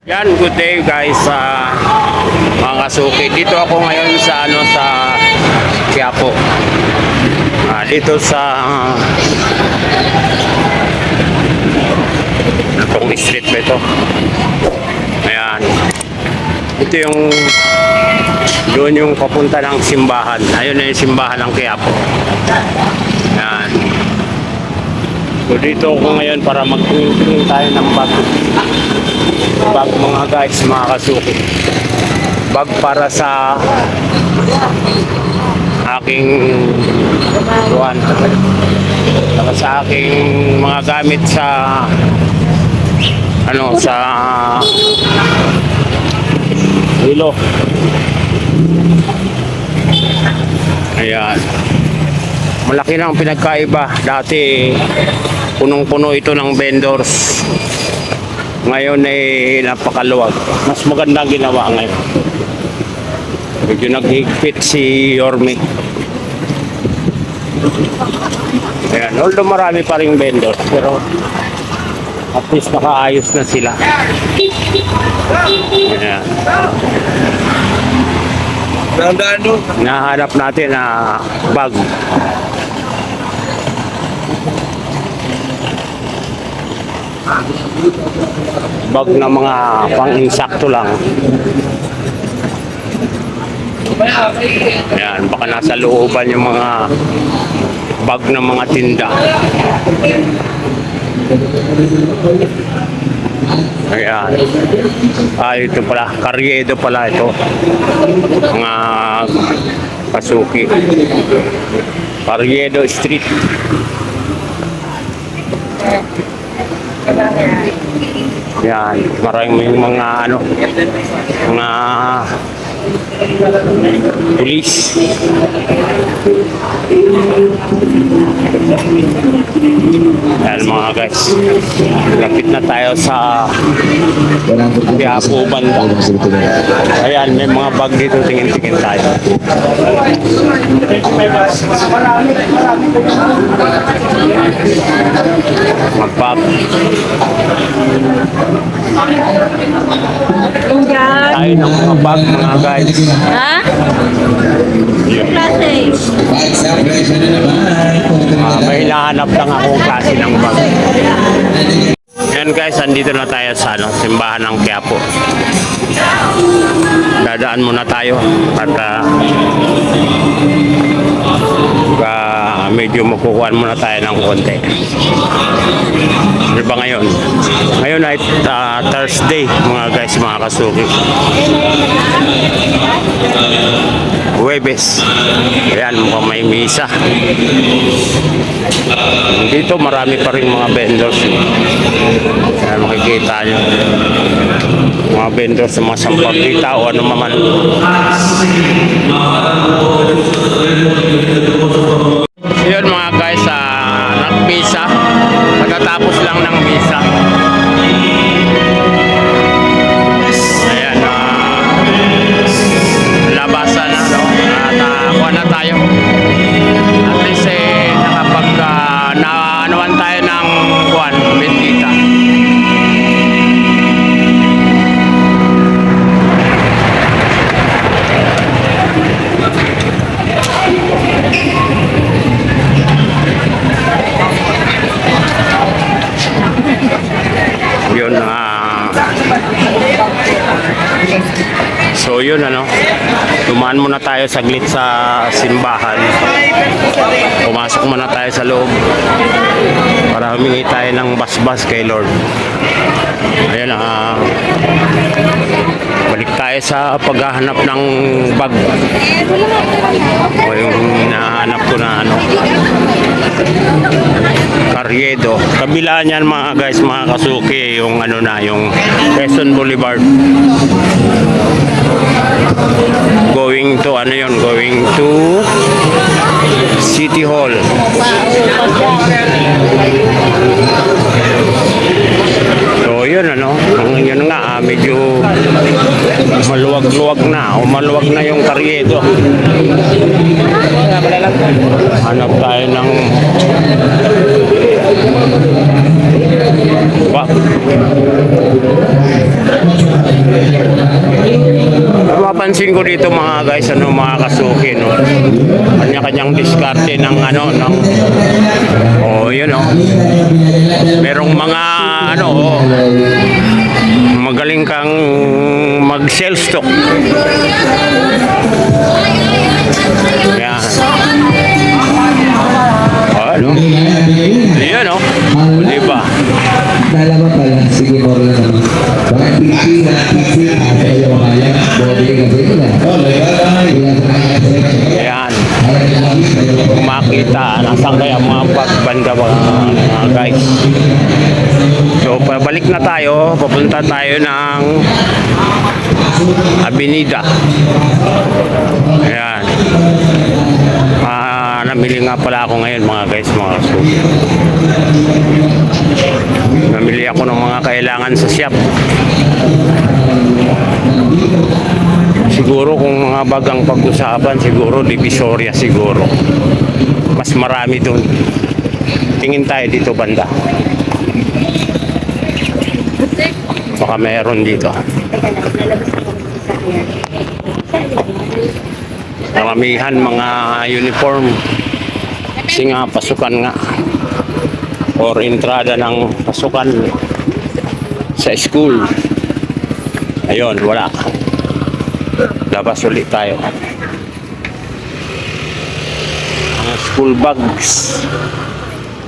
Yan, good day guys sa mga kasuki. Dito ako ngayon sa sa Quiapo. Dito sa itong street ba ito? Ayan. Ito yung doon yung papunta ng simbahan. Ayun na yung simbahan ng Quiapo. Ayan. So dito ako ngayon para magtingin tayo ng bag mga guys, mga kasuki. Bag para sa aking buwan, para sa aking mga gamit sa sa hilo. Ayan. Malaki na ang pinagkaiba. Dati punong-puno ito ng vendors. Ngayon ay napakaluwag. Mas magandang ginawa ngayon. Medyo naghigpit si Yorme. Ayan. Although marami pa ring vendors, pero at least nakaayos na sila. Ayan. Nahanap natin na bag. Bag na mga pang-insakto lang. Ayan, baka nasa looban yung mga bag ng mga tinda. Ayan. Ito pala, Carriedo pala ito. Mga kasuki. Carriedo Street. Yan, maraming mga mga pulis. Yan mga guys, lapit na tayo sa Quiapo banda. Ayan, may mga bag dito, tingin-tingin tayo. Mag-bag. Tayo ng mga bag mga guys. Ha? Klase. May hinahanap lang akong klase ng bag. Yan guys, andito na tayo sa simbahan ng Quiapo. Dadaan muna tayo at medyo makukuhaan muna tayo ng konti. Ano ba ngayon? Ngayon ay Thursday mga guys, mga kasuki. Huwebes. Ayan, mukhang may misa. Dito marami pa rin mga vendors. Ayan, makikita nyo. Mga vendors sa mga sampagkita o ano maman. Yun mga guys, nag-misa. Pagkatapos lang ng misa. Ayan, labasan na, no? At kuha na tayo. At least naanuan tayo ng kuwan, bendita. Yun, so yun dumaan muna tayo saglit sa simbahan. Pumasok muna tayo sa loob para humingi tayo ng basbas kay Lord. Ayan, balik tayo sa paghahanap ng bag o yung hinahanap ko na Carriedo. Kabila niyan mga guys, mga kasuki, yung yung Quezon Boulevard. Going to going to City Hall. So yun yun nga, medyo maluwag-luwag na o maluwag na yung Carriedo. Hanap tayo ng bag. napapansin ko dito mga guys, mga kasuki, no? Kanya-kanyang diskarte ng yun, merong mga magaling kang mag-sell stock. Yan. Yan, diba? Dalawa pala, sige mo rin naman. Bakit pisi na ayaw kaya, body kasi ila. Yan. Kung makita, nasaan kaya mga pagbanda mga guys. So, pabalik na tayo. Papunta tayo ng Avenida. Ayan. Namili nga pala ako ngayon mga guys, mga kasuki. Namili ako ng mga kailangan sa shop. Siguro kung mga bagang pag-usapan, siguro Divisoria siguro. Mas marami doon. Tingin tayo dito banda. Baka meron dito. Maramihan mga uniform. Kasi nga pasukan nga. Or entrada ng pasukan sa school. Ayun, wala. Labas ulit tayo. Mga school bags.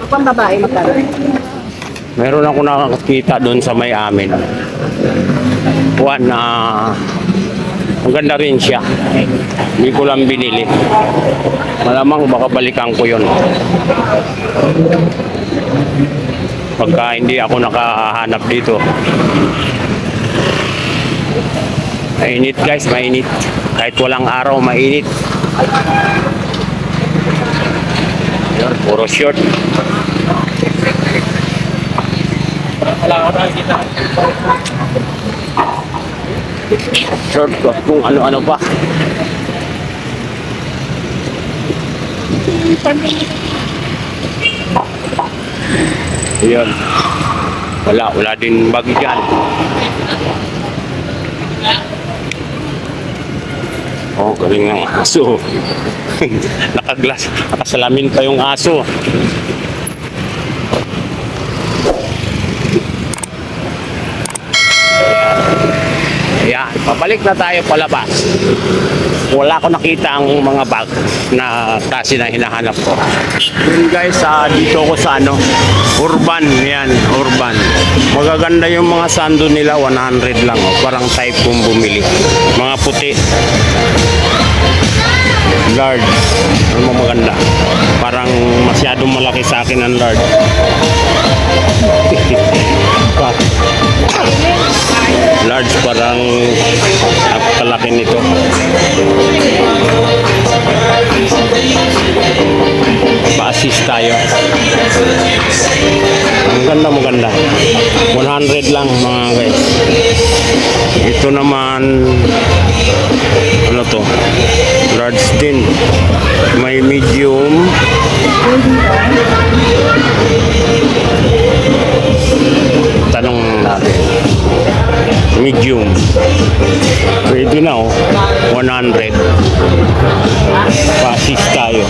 Pang babae magkano? Meron ako nakakita doon sa may amin. Buwan na maganda rin siya. Hindi ko lang binili. Malamang baka balikan ko yun. Pagka hindi ako nakahanap dito. Mainit guys, mainit. Kahit walang araw, mainit. Yun, puro short. Short kung ano-ano pa. Yun. Wala din bag dyan. Oh, galing ng aso. Nakasalamin pa yung aso. Ayan, pabalik na tayo palabas. Wala ko nakita ang mga bag na kasi na hinahanap ko. Yun guys, dito ko sa Urban. Yan, Urban. Magaganda yung mga sando nila, 100 lang. Parang type kong bumili. Mga puti. Large. Ano mo maganda? Parang masyadong malaki sa akin ang large. Large parang napakalaki nito. Pa-assist tayo. Ang ganda. 100 lang mga guys. Ito naman ano to? Large din. May medium. Tanong natin. Medium. Pwede na 100. Pa-assist tayo.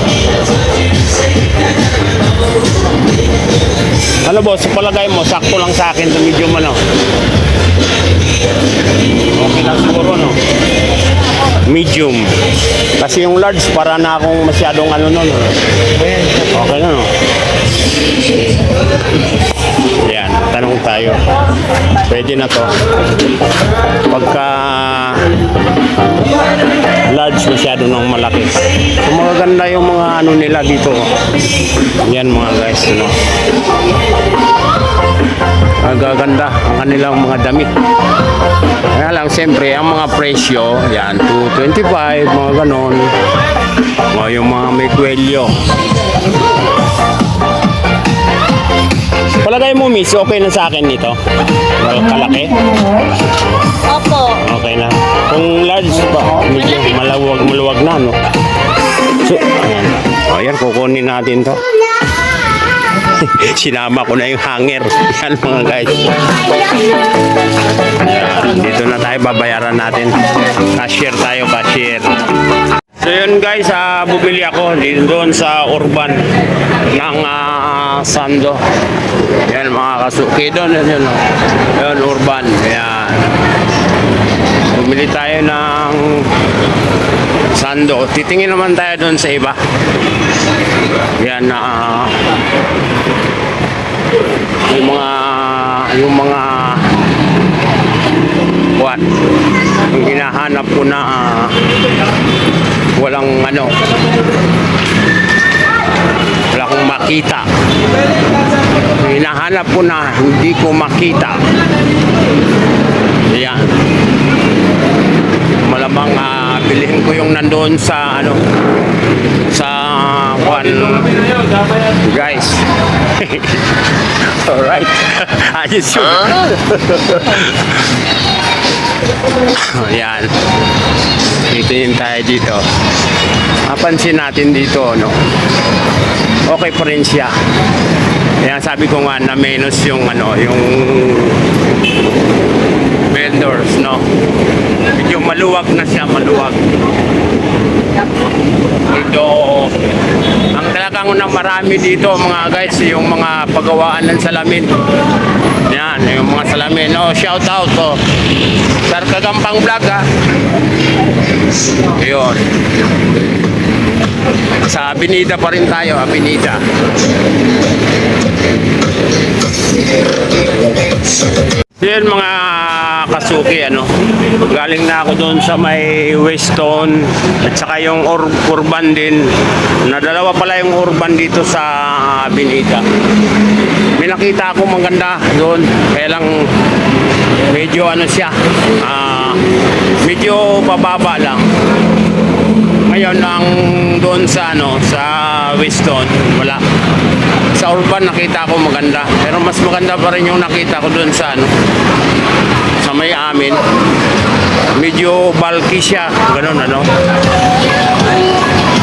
Ano boss, sa palagay mo, sakto lang sa akin sa medium Okay lang siguro medium. Kasi yung large para na akong masyadong Okay na Yan, tanong tayo. Pwede na to. Pagka large masyado nang malaki. So, magaganda yung mga nila dito. Yan mga guys, Magaganda ang kanilang mga damit. Kaya lang, siyempre, ang mga presyo, yan, 225, mga ganon. Yung mga may kwelyo. Palagay mo, miss, okay na sa akin nito? Kalaki? Opo. Okay na. Kung large pa, medyo maluwag na, So, ayan. Ayan, kukunin natin to. Sinama ko na yung hanger. Yan mga guys. Ayan, dito na tayo, babayaran natin. Cashier tayo, cashier. So yun guys, bumili ako doon sa Urban ng Sando. Yan mga kasuki doon. Yun, Urban. Ayan. Bumili tayo ng Sando. Titingin naman tayo doon sa iba. Yan na yung mga what? Yung hinahanap ko na wala akong makita. Hinahanap ko na hindi ko makita. Yan. Malamang bilhin ko yung nandoon sa sa guys. Alright. Ayos yun. Ayan. Titingin tayo dito. Mapansin natin dito, okay pa rin siya. Kaya sabi ko nga na minus yung yung vendors, medyo maluwag na siya, maluwag. Dito, ang talagang marami dito mga guys, yung mga pagawaan ng salamin. Yan, yung mga salamin. Shout out Sir Kagampang Vlog Yun. Sa Avenida pa rin tayo, Avenida. Yan mga kasuki, galing na ako doon sa may Weston at saka yung Urban din. Dalawa pala yung Urban dito sa Avenida. May nakita ako maganda doon, kaya lang medyo siya, medyo pababa lang. Ngayon ang doon sa sa Weston, wala. Sa Urban nakita ko maganda, pero mas maganda pa rin yung nakita ko doon sa sa may amin. Medyo bulky siya, ganun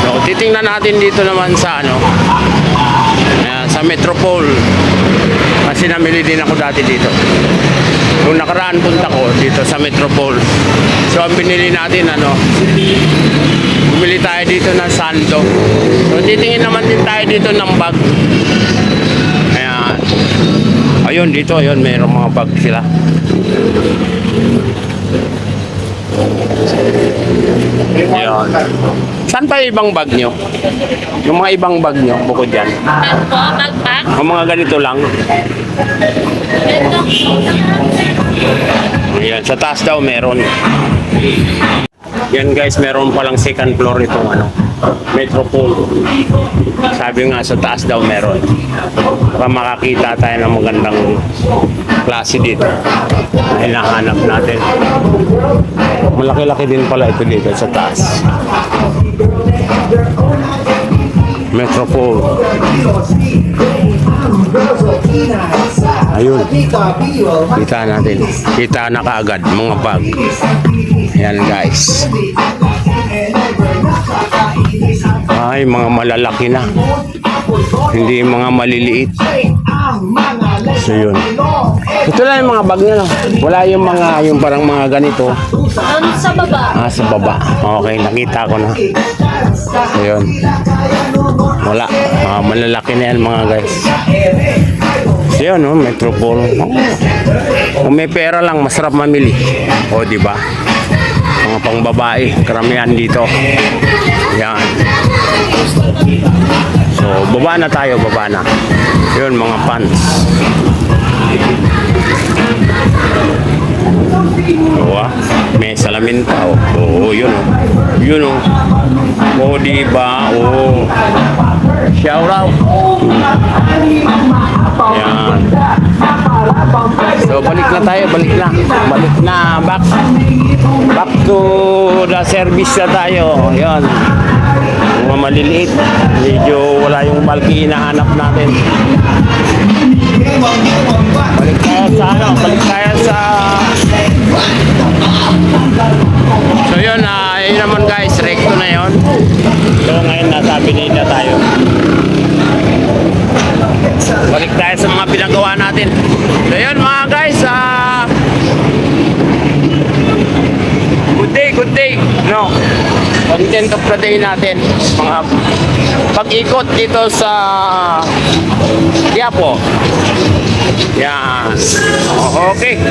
So, titingnan natin dito naman sa sa Metropole. Kasi namili din ako dati dito. Nung nakaraan punta ko dito sa Metropole. So, ang binili natin bumili tayo dito ng Sando. So, titingin naman din tayo dito ng bag. Ayan. Ayun, dito, mayroong mga bag sila. Ayan. Saan pa yung ibang bag nyo? Yung mga ibang bag nyo, bukod dyan? Backpack? O mga ganito lang? Ayan, sa taas daw meron. Yan guys, meron palang second floor itong Metropole. Sabi nga sa taas daw meron. Para makakita tayo ng magandang klase dito na hinahanap natin. Malaki-laki din pala ito dito sa taas. Metropole. Ayun. Kita natin. Kita na kaagad mga bag. Yan guys. Ay, mga malalaki na. Hindi mga maliliit. So yun. Ito lang yung mga bag nyo. Wala yung yung parang mga ganito. Sa baba. Sa baba. Okay, nakita ko na. So yun. Wala. Malalaki na yan mga guys. So yun, Metropole. Kung may pera lang, masarap mamili. O, diba? Mga pangbabae, karamihan dito. Yan. So, baba na tayo, baba na. Yun, mga pants. May salamin pa. Yun. Yun, diba? Shout out. Yan. So, balik na tayo, balik na. Balik na, back to the service na tayo. Yan. Mga maliliit. Medyo wala yung bulky hinahanap natin. Balik tayo sa So yun, yun naman guys, recto na yun. So ngayon nasa Avenida tayo. dahil sa mga pinagawa natin. So yun mga guys, good day, no? Content of the day natin, mga pag-ikot dito sa Quiapo. Yan. Okay.